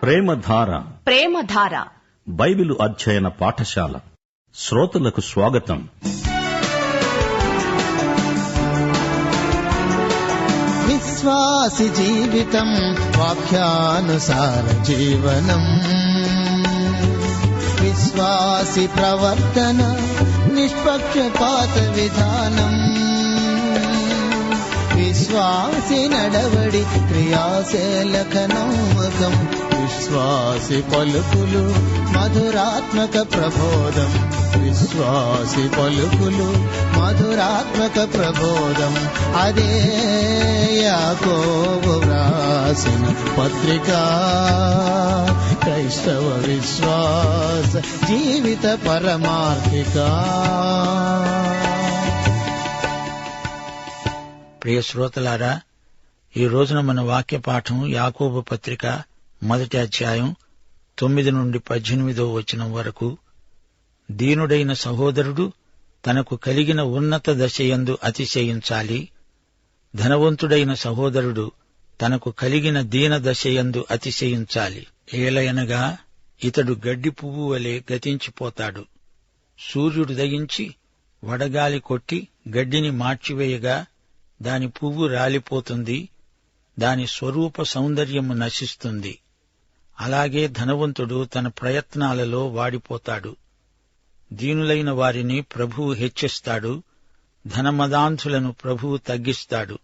ప్రేమధార Bible అధ్యయన పాఠశాల శ్రోతలకు స్వాగతం. విశ్వాసి జీవితం వాక్యానుసార జీవనం, విశ్వాసి ప్రవర్తన నిష్పక్షపాత విధానం, విశ్వాసి నడవడి క్రియాశీలక నమ్మకం, విశ్వాసి పలుకులు మధురాత్మక ప్రబోధం, విశ్వాసి పలుకులు మధురాత్మక ప్రబోధం. అదే యాకోబు వ్రాసిన పత్రిక, క్రైస్తవ విశ్వాస జీవిత పరమార్థిక. ప్రియ శ్రోతలారా, ఈ రోజున మన వాక్య పాఠం యాకోబు పత్రిక 1వ అధ్యాయం 9 నుండి 18వ వచనం వరకు. దీనుడైన సహోదరుడు తనకు కలిగిన ఉన్నత దశయందు అతిశయించాలి, ధనవంతుడైన సహోదరుడు తనకు కలిగిన దీన దశయందు అతిశయించాలి. ఏలయనగా ఇతడు గడ్డి పువ్వు వలె గతించిపోతాడు. సూర్యుడు దయించి వడగాలి కొట్టి గడ్డిని మార్చివేయగా దాని పువ్వు రాలిపోతుంది, దాని స్వరూప సౌందర్యము నశిస్తుంది. అలాగే ధనవంతుడు తన ప్రయత్నాలలో వాడిపోతాడు. దీనులైన వారిని ప్రభువు హెచ్చిస్తాడు, ధనమదాంధులను ప్రభువు తగ్గిస్తాడు.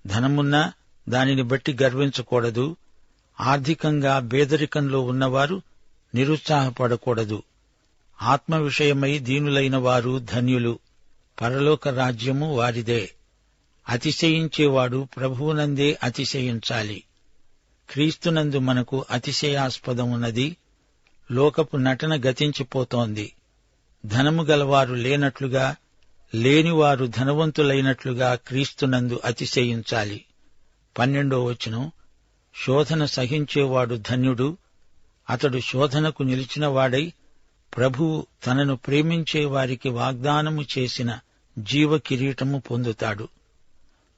ధనమున్నా దానిని బట్టి గర్వించకూడదు. ఆర్థికంగా పేదరికంలో ఉన్నవారు నిరుత్సాహపడకూడదు. ఆత్మ విషయమై దీనులైన వారు ధన్యులు, పరలోక రాజ్యము వారిదే. అతిశయించేవాడు ప్రభువునందే అతిశయించాలి. క్రీస్తునందు మనకు అతిశయాస్పదమున్నది. లోకపు నటన గతించిపోతోంది. ధనము గలవారు లేనట్లుగా, లేనివారు ధనవంతులైనట్లుగా క్రీస్తునందు అతిశయించాలి. 12వ వచనం, శోధన సహించేవాడు ధన్యుడు, అతడు శోధనకు నిలిచినవాడై ప్రభువు తనను ప్రేమించే వారికి వాగ్దానము చేసిన జీవ కిరీటము పొందుతాడు.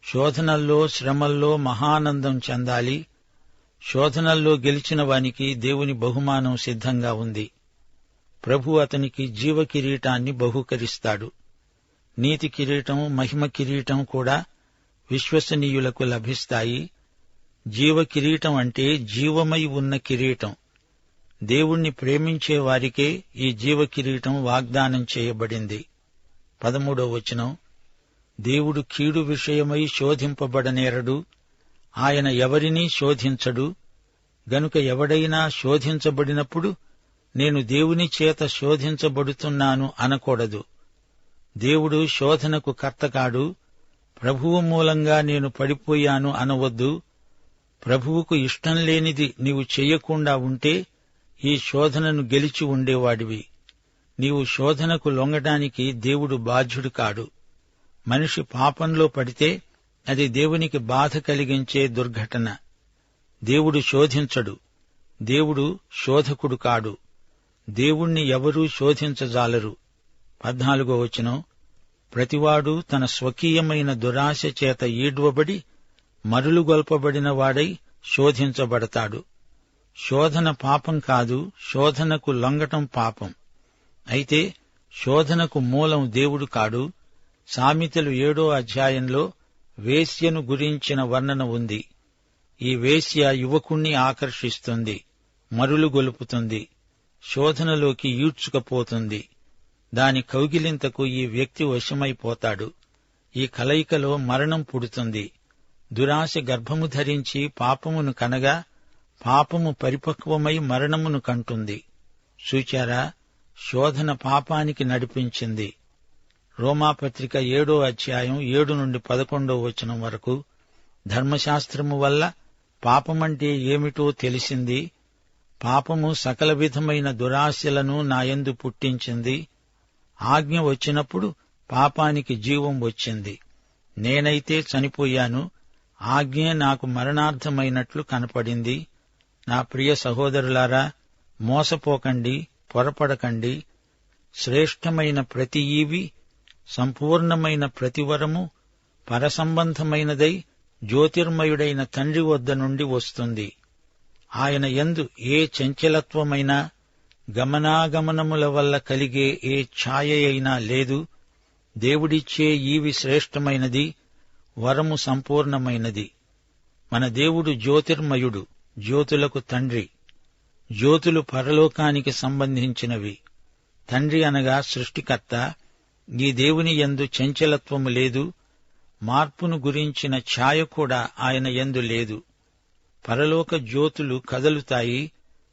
శోధనల్లో శ్రమల్లో మహానందం చెందాలి. శోధనల్లో గెలిచిన వానికి దేవుని బహుమానం సిద్ధంగా ఉంది. ప్రభు అతనికి జీవ కిరీటాన్ని బహూకరిస్తాడు. నీతి కిరీటం, మహిమ కిరీటం కూడా విశ్వసనీయులకు లభిస్తాయి. జీవ కిరీటం అంటే జీవమై ఉన్న కిరీటం. దేవుణ్ణి ప్రేమించే వారికే ఈ జీవ కిరీటం వాగ్దానం చేయబడింది. 13వ వచనం, దేవుడు కీడు విషయమై శోధింపబడనేరడు, ఆయన ఎవరినీ శోధించడు. గనుక ఎవడైనా శోధించబడినప్పుడు నేను దేవుని చేత శోధించబడుతున్నాను అనకూడదు. దేవుడు శోధనకు కర్తకాడు. ప్రభువు మూలంగా నేను పడిపోయాను అనవద్దు. ప్రభువుకు ఇష్టం లేనిది నీవు చెయ్యకుండా ఉంటే ఈ శోధనను గెలిచి ఉండేవాడివి. నీవు శోధనకు లొంగడానికి దేవుడు బాధ్యుడు కాడు. మనిషి పాపంలో పడితే అది దేవునికి బాధ కలిగించే దుర్ఘటన. దేవుడు శోధించడు. దేవుడు శోధకుడు కాడు. దేవుణ్ణి ఎవరూ శోధించజాలరు. 14వ వచనం, ప్రతివాడు తన స్వకీయమైన దురాశ చేత ఈడ్వబడి మరులుగొల్పబడిన వాడై శోధించబడతాడు. శోధన పాపం కాదు, శోధనకు లొంగటం పాపం. అయితే శోధనకు మూలం దేవుడు కాడు. సామెతలు 7వ అధ్యాయంలో వేశ్యను గురించిన వర్ణన ఉంది. ఈ వేశ్య యువకుణ్ణి ఆకర్షిస్తుంది, మరులుగొలుపుతుంది, శోధనలోకి ఈడ్చుకపోతుంది. దాని కౌగిలింతకు ఈ వ్యక్తి వశమైపోతాడు. ఈ కలయికలో మరణం పుడుతుంది. దురాశ గర్భము ధరించి పాపమును కనగా పాపము పరిపక్వమై మరణమును కంటుంది. చూచారా, శోధన పాపానికి నడిపించింది. రోమాపత్రిక 7వ అధ్యాయం 7 నుండి 11వ వచనం వరకు, ధర్మశాస్త్రము వల్ల పాపమంటే ఏమిటో తెలిసింది. పాపము సకల విధమైన దురాశలను నాయందు పుట్టించింది. ఆజ్ఞ వచ్చినప్పుడు పాపానికి జీవం వచ్చింది. నేనైతే చనిపోయాను, ఆజ్ఞే నాకు మరణార్థమైనట్లు కనపడింది. నా ప్రియ సహోదరులారా, మోసపోకండి, పొరపడకండి. శ్రేష్టమైన ప్రతి ఈవి, సంపూర్ణమైన ప్రతివరము పరసంబంధమైనదై జ్యోతిర్మయుడైన తండ్రి వద్ద నుండి వస్తుంది. ఆయన యందు ఏ చంచలత్వమైనా గమనాగమనముల వల్ల కలిగే ఏ ఛాయ అయినా లేదు. దేవుడిచ్చే ఈవి శ్రేష్టమైనది, వరము సంపూర్ణమైనది. మన దేవుడు జ్యోతిర్మయుడు, జ్యోతులకు తండ్రి. జ్యోతులు పరలోకానికి సంబంధించినవి. తండ్రి అనగా సృష్టికర్త. ఈ దేవుని యందు చంచలత్వము లేదు. మార్పును గురించిన ఛాయ కూడా ఆయన యందు లేదు. పరలోక జ్యోతులు కదలుతాయి,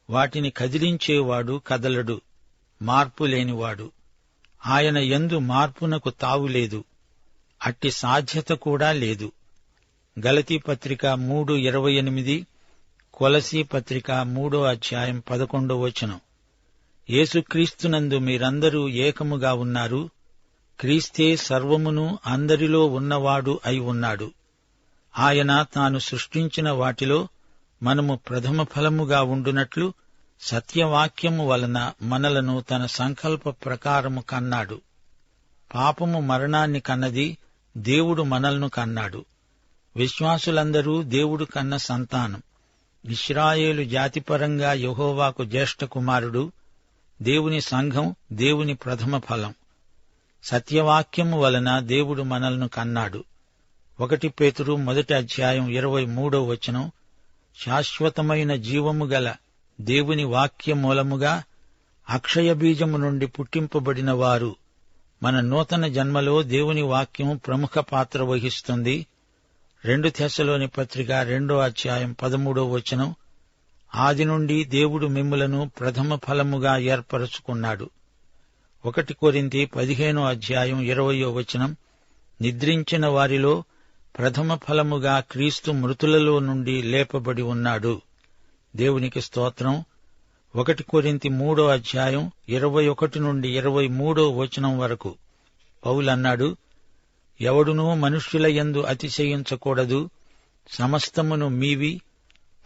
వాటిని కదిలించేవాడు కదలడు, మార్పు లేనివాడు. ఆయన యందు మార్పునకు తావులేదు, అట్టి సాధ్యత కూడా లేదు. గలతీ పత్రిక 3:28, కొలసీ పత్రిక 3:11. యేసుక్రీస్తునందు మీరందరూ ఏకముగా ఉన్నారు. క్రీస్తే సర్వమును అందరిలో ఉన్నవాడు అయి ఉన్నాడు. ఆయన తాను సృష్టించిన వాటిలో మనము ప్రథమ ఫలముగా ఉండునట్లు సత్యవాక్యము వలన మనలను తన సంకల్ప ప్రకారము కన్నాడు. పాపము మరణాన్ని కన్నది, దేవుడు మనల్ని కన్నాడు. విశ్వాసులందరూ దేవుడు కన్న సంతానం. ఇశ్రాయేలు జాతిపరంగా యెహోవాకు జ్యేష్ఠ కుమారుడు. దేవుని సంఘం దేవుని ప్రథమ ఫలం. సత్యవాక్యము వలన దేవుడు మనల్ని కన్నాడు. 1 పేతురు 1:23 శాశ్వతమైన జీవము గల దేవుని వాక్య మూలముగా అక్షయ బీజము నుండి పుట్టింపబడిన వారు. మన నూతన జన్మలో దేవుని వాక్యం ప్రముఖ పాత్ర వహిస్తుంది. 2 తెస్సలోని పత్రిక 2:13 ఆది నుండి దేవుడు మిమ్ములను ప్రథమ ఫలముగా ఏర్పరచుకున్నాడు. 1 కొరింథీ 15:20 నిద్రించిన వారిలో ప్రథమ ఫలముగా క్రీస్తు మృతులలో నుండి లేపబడి ఉన్నాడు. దేవునికి స్తోత్రం. 1 కొరింథీ 3:21-23 వరకు పౌలన్నాడు, ఎవడునూ మనుష్యుల యందు అతిశయించకూడదు. సమస్తమును మీవి.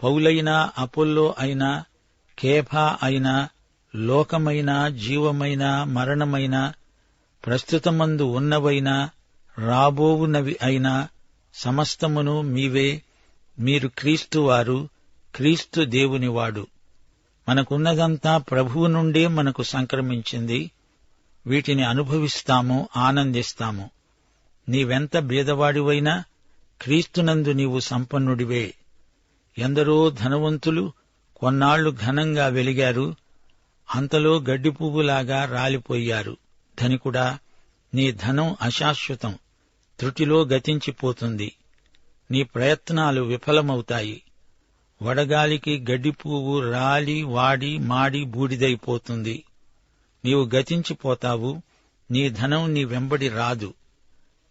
పౌలైనా, అపొల్లో అయినా, కేఫా అయినా, లోకమైనా, జీవమైనా, మరణమైనా, ప్రస్తుతమందు ఉన్నవైనా, రాబోవునవి అయినా సమస్తమును మీవే. మీరు క్రీస్తువారు, క్రీస్తు దేవునివాడు. మనకున్నదంతా ప్రభువు నుండే మనకు సంక్రమించింది. వీటిని అనుభవిస్తాము, ఆనందిస్తాము. నీవెంత బీదవాడివైనా క్రీస్తునందు నీవు సంపన్నుడివే. ఎందరో ధనవంతులు కొన్నాళ్లు ఘనంగా వెలిగారు, అంతలో గడ్డిపువ్వులాగా రాలిపోయారు. ధనికుడా, నీ ధనం అశాశ్వతం, త్రుటిలో గతించిపోతుంది. నీ ప్రయత్నాలు విఫలమవుతాయి. వడగాలికి గడ్డిపువ్వు రాలి వాడి మాడి బూడిదైపోతుంది. నీవు గతించిపోతావు, నీ ధనం నీ వెంబడి రాదు.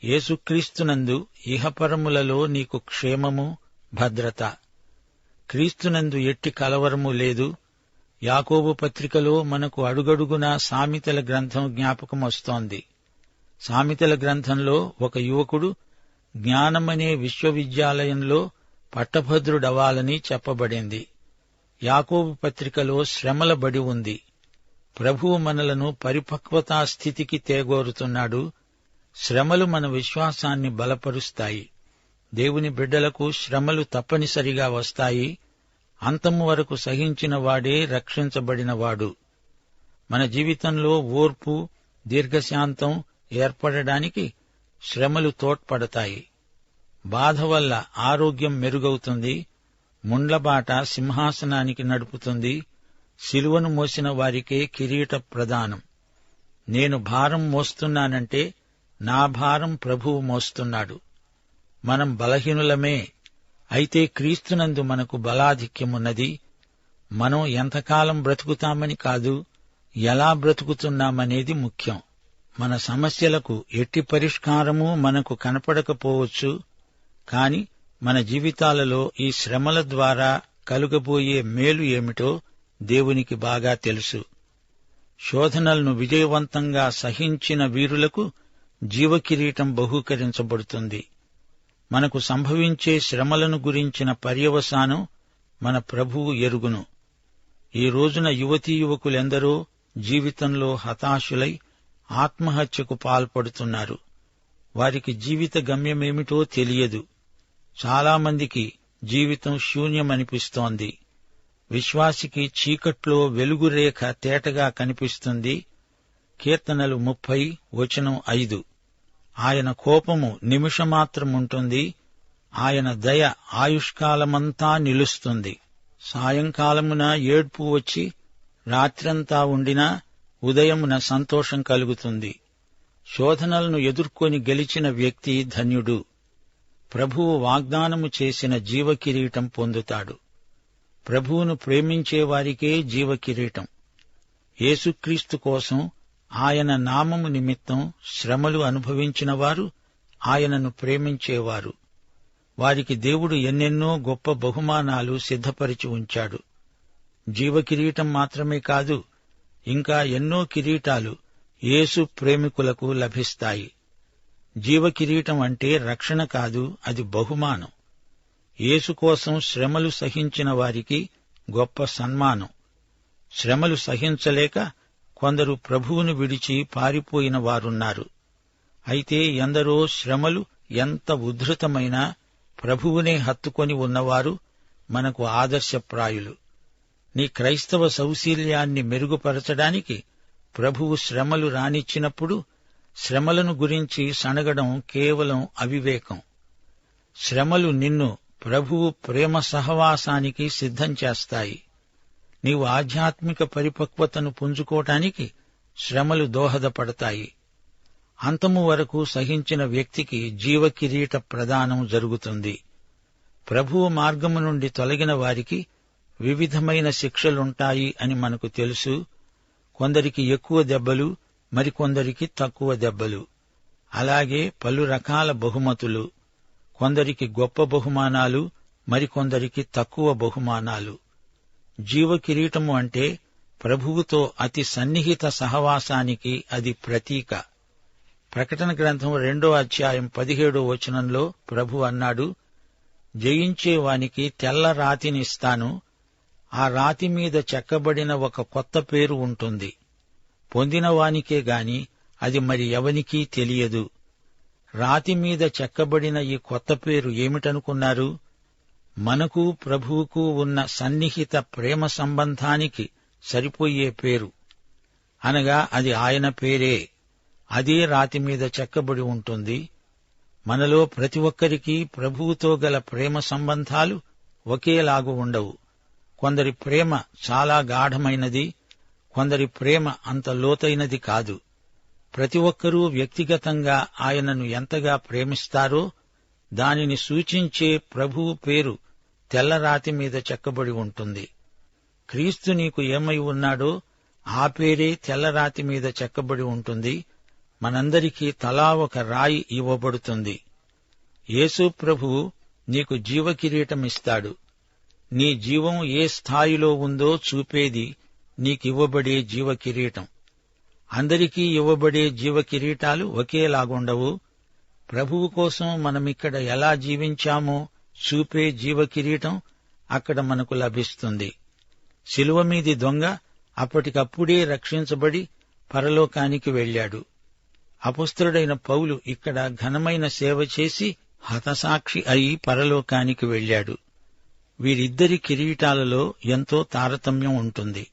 యేసుక్రీస్తునందు ఇహపరములలో నీకు క్షేమము, భద్రత. క్రీస్తునందు ఎట్టి కలవరము లేదు. యాకోబు పత్రికలో మనకు అడుగడుగునా సామెతల గ్రంథం జ్ఞాపకమొస్తోంది. సామెతల గ్రంథంలో ఒక యువకుడు జ్ఞానమనే విశ్వవిద్యాలయంలో పట్టభద్రుడవాలని చెప్పబడింది. యాకోబు పత్రికలో శ్రమల బడి ఉంది. ప్రభువు మనలను పరిపక్వతా స్థితికి తేగోరుతున్నాడు. శ్రమలు మన విశ్వాసాన్ని బలపరుస్తాయి. దేవుని బిడ్డలకు శ్రమలు తప్పనిసరిగా వస్తాయి. అంతము వరకు సహించిన వాడే రక్షించబడినవాడు. మన జీవితంలో ఓర్పు, దీర్ఘశాంతం ఏర్పడడానికి శ్రమలు తోడ్పడతాయి. బాధ వల్ల ఆరోగ్యం మెరుగవుతుంది. ముండ్లబాట సింహాసనానికి నడుపుతుంది. సిలువను మోసిన వారికే కిరీట ప్రదానం. నేను భారం మోస్తున్నానంటే నా భారం ప్రభువు మోస్తున్నాడు. మనం బలహీనులమే, అయితే క్రీస్తునందు మనకు బలాధిక్యమున్నది. మనం ఎంతకాలం బ్రతుకుతామని కాదు, ఎలా బ్రతుకుతున్నామనేది ముఖ్యం. మన సమస్యలకు ఎట్టి పరిష్కారమూ మనకు కనపడకపోవచ్చు, కాని మన జీవితాలలో ఈ శ్రమల ద్వారా కలుగబోయే మేలు ఏమిటో దేవునికి బాగా తెలుసు. శోధనలను విజయవంతంగా సహించిన వీరులకు జీవకిరీటం బహూకరించబడుతుంది. మనకు సంభవించే శ్రమలను గురించిన పర్యవసానం మన ప్రభువు ఎరుగును. ఈ రోజున యువతీ యువకులెందరో జీవితంలో హతాశులై ఆత్మహత్యకు పాల్పడుతున్నారు. వారికి జీవిత గమ్యమేమిటో తెలియదు. చాలామందికి జీవితం శూన్యమనిపిస్తోంది. విశ్వాసికి చీకట్లో వెలుగురేఖ తేటగా కనిపిస్తుంది. కీర్తనలు 30:5. ఆయన కోపము నిమిషమాత్రముంటుంది, ఆయన దయ ఆయుష్కాలమంతా నిలుస్తుంది. సాయంకాలమున ఏడ్పు వచ్చి రాత్రంతా ఉండినా ఉదయమున సంతోషం కలుగుతుంది. శోధనలను ఎదుర్కొని గెలిచిన వ్యక్తి ధన్యుడు. ప్రభువు వాగ్దానము చేసిన జీవకిరీటం పొందుతాడు. ప్రభువును ప్రేమించేవారికే జీవకిరీటం. యేసుక్రీస్తు కోసం, ఆయన నామము నిమిత్తం శ్రమలు అనుభవించినవారు ఆయనను ప్రేమించేవారు. వారికి దేవుడు ఎన్నెన్నో గొప్ప బహుమానాలు సిద్ధపరిచి ఉంచాడు. జీవకిరీటం మాత్రమే కాదు, ఇంకా ఎన్నో కిరీటాలు యేసు ప్రేమికులకు లభిస్తాయి. జీవకిరీటం అంటే రక్షణ కాదు, అది బహుమానం. యేసు కోసం శ్రమలు సహించిన వారికి గొప్ప సన్మానం. శ్రమలు సహించలేక కొందరు ప్రభువును విడిచి పారిపోయిన వారున్నారు. అయితే ఎందరో శ్రమలు ఎంత ఉద్ధృతమైనా ప్రభువునే హత్తుకొని ఉన్నవారు మనకు ఆదర్శప్రాయులు. నీ క్రైస్తవ సౌశీల్యాన్ని మెరుగుపరచడానికి ప్రభువు శ్రమలు రానిచ్చినప్పుడు శ్రమలను గురించి సణగడం కేవలం అవివేకం. శ్రమలు నిన్ను ప్రభువు ప్రేమ సహవాసానికి సిద్ధం చేస్తాయి. నీవు ఆధ్యాత్మిక పరిపక్వతను పుంజుకోవటానికి శ్రమలు దోహదపడతాయి. అంతము వరకు సహించిన వ్యక్తికి జీవకిరీట ప్రదానం జరుగుతుంది. ప్రభువు మార్గము నుండి తొలగిన వారికి వివిధమైన శిక్షలుంటాయి అని మనకు తెలుసు. కొందరికి ఎక్కువ దెబ్బలు, మరికొందరికి తక్కువ దెబ్బలు. అలాగే పలు రకాల బహుమతులు. కొందరికి గొప్ప బహుమానాలు, మరికొందరికి తక్కువ బహుమానాలు. జీవకిరీటము అంటే ప్రభువుతో అతి సన్నిహిత సహవాసానికి అది ప్రతీక. ప్రకటన గ్రంథం 2:17 ప్రభు అన్నాడు, జయించేవానికి తెల్ల రాతినిస్తాను, ఆ రాతి మీద చెక్కబడిన ఒక కొత్త పేరు ఉంటుంది. పొందినవానికే గాని అది మరి ఎవనికీ తెలియదు. రాతి మీద చెక్కబడిన ఈ కొత్త పేరు ఏమిటనుకున్నారు? మనకు ప్రభువుకు ఉన్న సన్నిహిత ప్రేమ సంబంధానికి సరిపోయే పేరు. అనగా అది ఆయన పేరే. అదే రాతి మీద చెక్కబడి ఉంటుంది. మనలో ప్రతి ఒక్కరికీ ప్రభువుతో గల ప్రేమ సంబంధాలు ఒకేలాగు ఉండవు. కొందరి ప్రేమ చాలా గాఢమైనది, కొందరి ప్రేమ అంత లోతైనది కాదు. ప్రతి ఒక్కరూ వ్యక్తిగతంగా ఆయనను ఎంతగా ప్రేమిస్తారో దానిని సూచించే ప్రభువు పేరు తెల్లరాతి మీద చెక్కబడి ఉంటుంది. క్రీస్తు నీకు ఏమై ఉన్నాడో ఆ పేరే తెల్లరాతి మీద చెక్కబడి ఉంటుంది. మనందరికీ తలా ఒక రాయి ఇవ్వబడుతుంది. యేసు ప్రభువు నీకు జీవకిరీటమిస్తాడు. నీ జీవం ఏ స్థాయిలో ఉందో చూపేది నీకివ్వబడే జీవకిరీటం. అందరికీ ఇవ్వబడే జీవకిరీటాలు ఒకేలాగుండవు. ప్రభువు కోసం మనమిక్కడ ఎలా జీవించామో చూపే జీవకిరీటం అక్కడ మనకు లభిస్తుంది. శిలువ మీది దొంగ అప్పటికప్పుడే రక్షించబడి పరలోకానికి వెళ్లాడు. అపొస్తలుడైన పౌలు ఇక్కడ ఘనమైన సేవ చేసి హతసాక్షి అయి పరలోకానికి వెళ్లాడు. వీరిద్దరి కిరీటాలలో ఎంతో తారతమ్యం ఉంటుంది.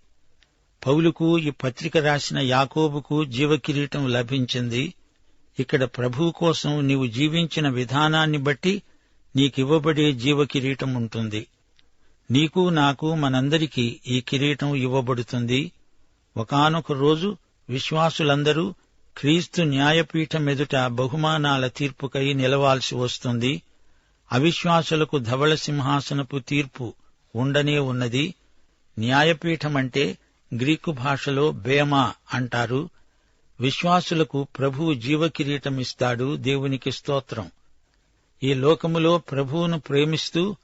పౌలుకు ఈ పత్రిక రాసిన యాకోబుకు జీవకిరీటం లభించింది. ఇక్కడ ప్రభువు కోసం నీవు జీవించిన విధానాన్ని బట్టి నీకివ్వబడే జీవకిరీటం ఉంటుంది. నీకు నాకు మనందరికీ ఈ కిరీటం ఇవ్వబడుతుంది. ఒకానొక రోజు విశ్వాసులందరూ క్రీస్తు న్యాయపీఠమెదుట బహుమానాల తీర్పుకై నిలవాల్సి వస్తుంది. అవిశ్వాసులకు ధవళ సింహాసనపు తీర్పు ఉండనే ఉన్నది. న్యాయపీఠమంటే గ్రీకు భాషలో బేమా అంటారు. విశ్వాసులకు ప్రభువు జీవకిరీటమిస్తాడు. దేవునికి స్తోత్రం. ఈ లోకములో ప్రభువును ప్రేమిస్తూ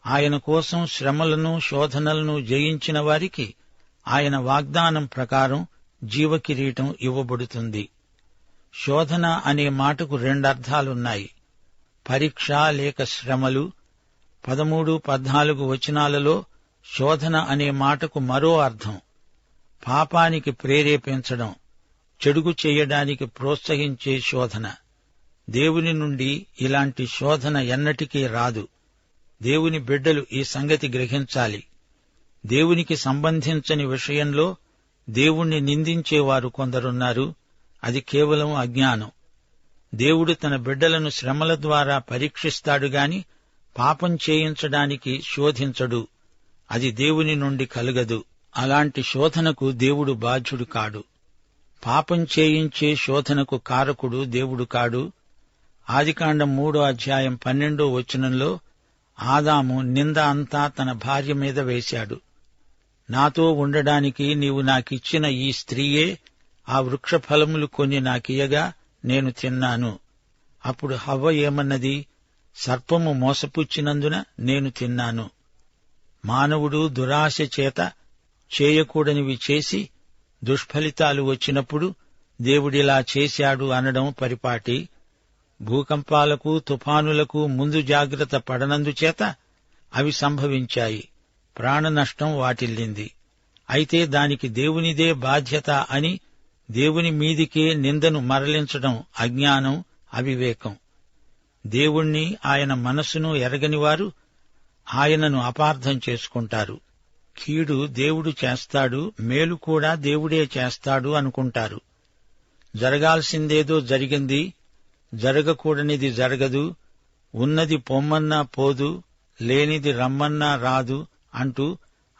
ఆయన కోసం శ్రమలను శోధనలను జయించిన వారికి ఆయన వాగ్దానం ప్రకారం జీవకిరీటం ఇవ్వబడుతుంది. శోధన అనే మాటకు రెండర్థాలున్నాయి. పరీక్ష లేక శ్రమలు. 13-14 శోధన అనే మాటకు మరో అర్థం పాపానికి ప్రేరేపించడం, చెడుగు చేయడానికి ప్రోత్సహించే శోధన. దేవుని నుండి ఇలాంటి శోధన ఎన్నటికీ రాదు. దేవుని బిడ్డలు ఈ సంగతి గ్రహించాలి. దేవునికి సంబంధించని విషయంలో దేవుణ్ణి నిందించేవారు కొందరున్నారు. అది కేవలం అజ్ఞానం. దేవుడు తన బిడ్డలను శ్రమల ద్వారా పరీక్షిస్తాడుగాని పాపం చేయించడానికి శోధించడు. అది దేవుని నుండి కలుగదు. అలాంటి శోధనకు దేవుడు బాధ్యుడు కాడు. పాపం చేయించే శోధనకు కారకుడు దేవుడు కాడు. ఆదికాండం 3:12 ఆదాము నింద అంతా తన భార్య మీద వేశాడు. నాతో ఉండడానికి నీవు నాకిచ్చిన ఈ స్త్రీయే ఆ వృక్ష ఫలములు కొన్ని నాకియ్యగా నేను తిన్నాను. అప్పుడు హవ్వ ఏమన్నది? సర్పము మోసపుచ్చినందున నేను తిన్నాను. మానవుడు దురాశ చేత చేయకూడనివి చేసి దుష్ఫలితాలు వచ్చినప్పుడు దేవుడిలా చేశాడు అనడం పరిపాటి. భూకంపాలకు తుఫానులకు ముందు జాగ్రత్త పడనందుచేత అవి సంభవించాయి. ప్రాణనష్టం వాటిల్లింది. అయితే దానికి దేవునిదే బాధ్యత అని దేవుని మీదికే నిందను మరలించడం అజ్ఞానం, అవివేకం. దేవుణ్ణి, ఆయన మనస్సును ఎరగనివారు ఆయనను అపార్థం చేసుకుంటారు. కీడు దేవుడు చేస్తాడు, మేలు కూడా దేవుడే చేస్తాడు అనుకుంటారు. జరగాల్సిందేదో జరిగింది, జరగకూడనిది జరగదు, ఉన్నది పొమ్మన్నా పోదు, లేనిది రమ్మన్నా రాదు అంటూ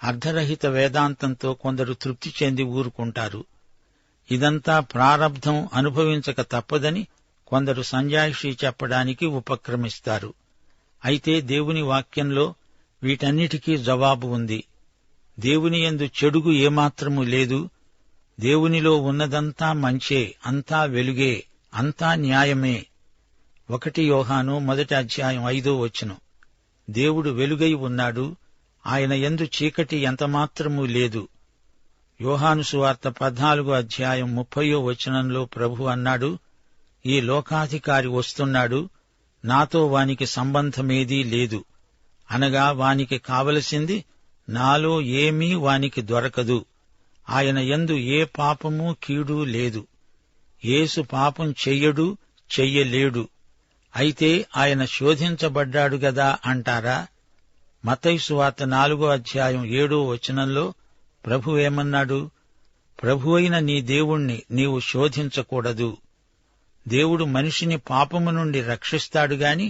అర్ధరహిత వేదాంతంతో కొందరు తృప్తి చెంది ఊరుకుంటారు. ఇదంతా ప్రారబ్ధం, అనుభవించక తప్పదని కొందరు సంజాయిషీ చెప్పడానికి ఉపక్రమిస్తారు. అయితే దేవుని వాక్యంలో వీటన్నిటికీ జవాబు ఉంది. దేవుని యందు చెడుగు ఏమాత్రమూ లేదు. దేవునిలో ఉన్నదంతా మంచే, అంతా వెలుగే, అంతా న్యాయమే. 1 యోహాను 1:5 దేవుడు వెలుగై ఉన్నాడు, ఆయన యందు చీకటి ఎంతమాత్రమూ లేదు. యోహాను సువార్త 14:30 ప్రభు అన్నాడు, ఈ లోకాధికారి వస్తున్నాడు, నాతో వానికి సంబంధమేదీ లేదు. అనగా వానికి కావలసింది నాలో ఏమీ వానికి దొరకదు. ఆయన యందు ఏ పాపమూ కీడు లేదు. యేసు పాపం చెయ్యడు, చెయ్యలేడు. అయితే ఆయన శోధించబడ్డాడు గదా అంటారా? మత్తయి సువార్త 4:7 ప్రభు ఏమన్నాడు? ప్రభువైన నీ దేవుణ్ణి నీవు శోధించకూడదు. దేవుడు మనిషిని పాపము నుండి రక్షిస్తాడుగాని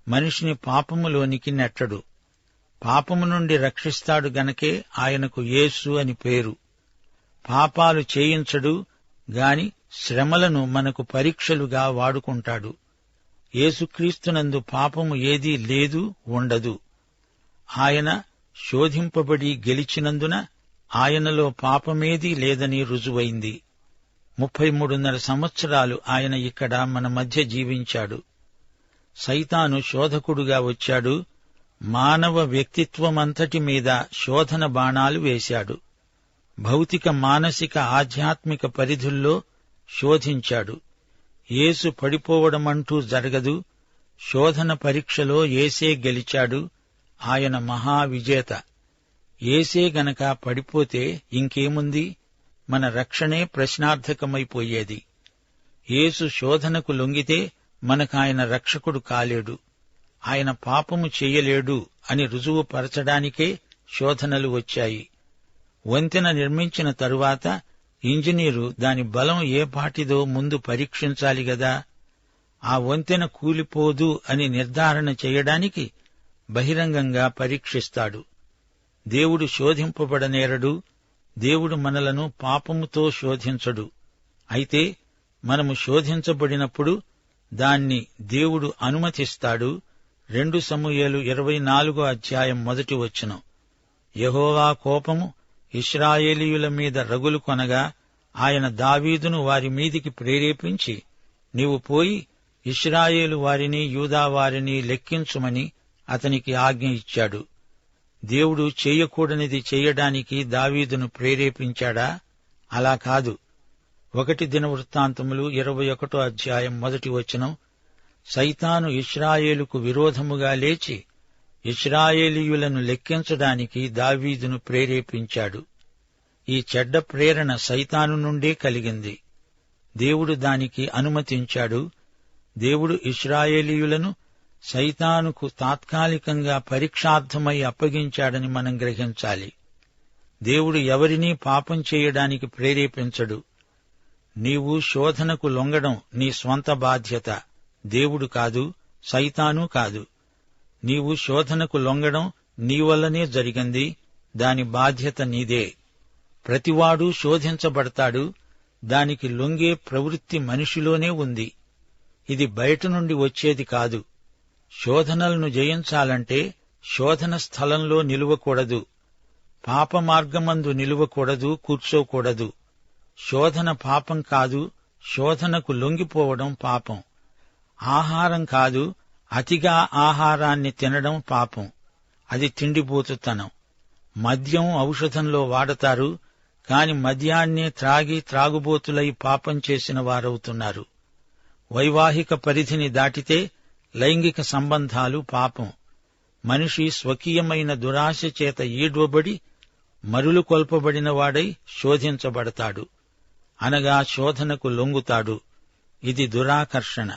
మనిషిని పాపములోనికి నెట్టడు. పాపము నుండి రక్షిస్తాడు గనకే ఆయనకు యేసు అని పేరు. పాపాలు చేయించడు గాని శ్రమలను మనకు పరీక్షలుగా వాడుకుంటాడు. యేసుక్రీస్తునందు పాపము ఏదీ లేదు, ఉండదు. ఆయన శోధింపబడి గెలిచినందున ఆయనలో పాపమేదీ లేదని రుజువైంది. 33.5 సంవత్సరాలు ఆయన ఇక్కడ మన మధ్య జీవించాడు. సైతాను శోధకుడుగా వచ్చాడు. మానవ వ్యక్తిత్వమంతటి మీద శోధన బాణాలు వేశాడు. భౌతిక, మానసిక, ఆధ్యాత్మిక పరిధుల్లో శోధించాడు. యేసు పడిపోవడమంటూ జరగదు. శోధన పరీక్షలో యేసే గెలిచాడు. ఆయన మహావిజేత. యేసే గనక పడిపోతే ఇంకేముంది? మన రక్షణే ప్రశ్నార్థకమైపోయేది. యేసు శోధనకు లొంగితే మనకాయన రక్షకుడు కాలేడు. ఆయన పాపము చెయ్యలేడు అని రుజువుపరచడానికే శోధనలు వచ్చాయి. వంతెన నిర్మించిన తరువాత ఇంజనీరు దాని బలం ఏపాటిదో ముందు పరీక్షించాలి గదా. ఆ వంతెన కూలిపోదు అని నిర్ధారణ చేయడానికి బహిరంగంగా పరీక్షిస్తాడు. దేవుడు శోధింపబడనేరడు. దేవుడు మనలను పాపముతో శోధించడు. అయితే మనము శోధించబడినప్పుడు దాన్ని దేవుడు అనుమతిస్తాడు. 2 సమూయేలు 24:1 యెహోవా కోపము ఇశ్రాయేలీయుల మీద రగులు కొనగా ఆయన దావీదును వారి మీదికి ప్రేరేపించి, నీవు పోయి ఇశ్రాయేలు వారిని, యూదా వారిని లెక్కించుమని అతనికి ఆజ్ఞ ఇచ్చాడు. దేవుడు చేయకూడనిది చేయడానికి దావీదును ప్రేరేపించాడా? అలా కాదు. 1 దినవృత్తాంతములు 21:1 సైతాను ఇశ్రాయేలుకు విరోధముగా లేచి ఇశ్రాయేలీయులను లెక్కించడానికి దావీదును ప్రేరేపించాడు. ఈ చెడ్డ ప్రేరణ సైతాను నుండే కలిగింది. దేవుడు దానికి అనుమతించాడు. దేవుడు ఇశ్రాయేలీయులను సైతానుకు తాత్కాలికంగా పరీక్షార్థమై అప్పగించాడని మనం గ్రహించాలి. దేవుడు ఎవరినీ పాపం చేయడానికి ప్రేరేపించడు. నీవు శోధనకు లొంగడం నీ స్వంత బాధ్యత, దేవుడు కాదు, సైతాను కాదు. నీవు శోధనకు లొంగడం నీ వల్లనే జరిగింది, దాని బాధ్యత నీదే. ప్రతివాడూ శోధించబడతాడు, దానికి లొంగే ప్రవృత్తి మనిషిలోనే ఉంది. ఇది బయట నుండి వచ్చేది కాదు. శోధనలను జయించాలంటే శోధన స్థలంలో నిలువకూడదు, పాపమార్గమందు నిలువకూడదు, కూర్చోకూడదు. శోధన పాపం కాదు, శోధనకు లొంగిపోవడం పాపం. ఆహారం కాదు, అతిగా ఆహారాన్ని తినడం పాపం, అది తిండిపోతుతనం. మద్యం ఔషధంలో వాడతారు, కాని మద్యాన్నే త్రాగి త్రాగుబోతులై పాపం చేసిన వారవుతున్నారు. వైవాహిక పరిధిని దాటితే లైంగిక సంబంధాలు పాపం. మనిషి స్వకీయమైన దురాశ చేత ఈడ్వబడి మరులు కొల్పబడిన వాడై శోధించబడతాడు, అనగా శోధనకు లొంగుతాడు. ఇది దురాకర్షణ.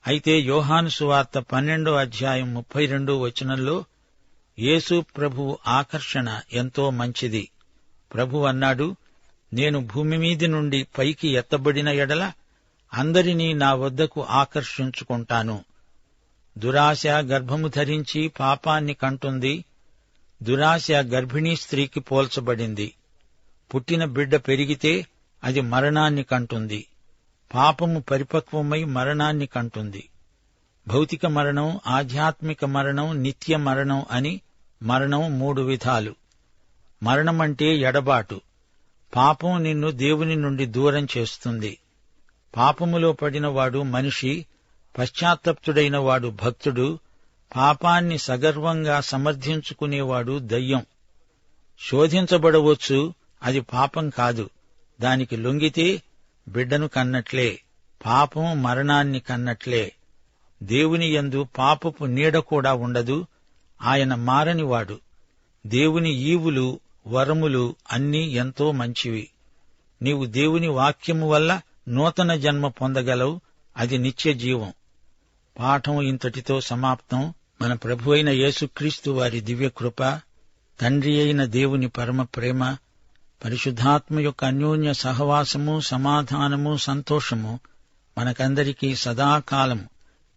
అయితే యోహాను సువార్త 12:32 యేసు ప్రభువు ఆకర్షణ ఎంతో మంచిది. ప్రభు అన్నాడు, నేను భూమి మీది నుండి పైకి ఎత్తబడిన ఎడల అందరినీ నా వద్దకు ఆకర్షించుకుంటాను. దురాశ గర్భము ధరించి పాపాన్ని కంటుంది. దురాశ గర్భిణీ స్త్రీకి పోల్చబడింది. పుట్టిన బిడ్డ పెరిగితే అది మరణాన్ని కంటుంది. పాపము పరిపక్వమై మరణాన్ని కంటుంది. భౌతిక మరణం, ఆధ్యాత్మిక మరణం, నిత్య మరణం అని మరణం 3 విధాలు. మరణమంటే ఎడబాటు. పాపం నిన్ను దేవుని నుండి దూరం చేస్తుంది. పాపములో పడినవాడు మనిషి, పశ్చాత్తప్తుడైన వాడు భక్తుడు, పాపాన్ని సగర్వంగా సమర్థించుకునేవాడు దయ్యం. శోధించబడవచ్చు, అది పాపం కాదు. దానికి లొంగితే బిడ్డను కన్నట్లే, పాపం మరణాన్ని కన్నట్లే. దేవుని యందు పాపపు నీడ కూడా ఉండదు. ఆయన మారనివాడు. దేవుని ఈవులు, వరములు అన్నీ ఎంతో మంచివి. నీవు దేవుని వాక్యము వల్ల నూతన జన్మ పొందగలవు, అది నిత్య జీవం. పాఠం ఇంతటితో సమాప్తం. మన ప్రభువైన యేసుక్రీస్తు వారి దివ్యకృప, తండ్రి అయిన దేవుని పరమ ప్రేమ, పరిశుద్ధాత్మ యొక్క అన్యోన్య సహవాసము, సమాధానము, సంతోషము మనకందరికీ సదాకాలం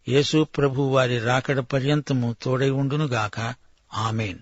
యేసు ప్రభు వారి రాకడ పర్యంతము తోడై ఉండునుగాక. ఆమేన్.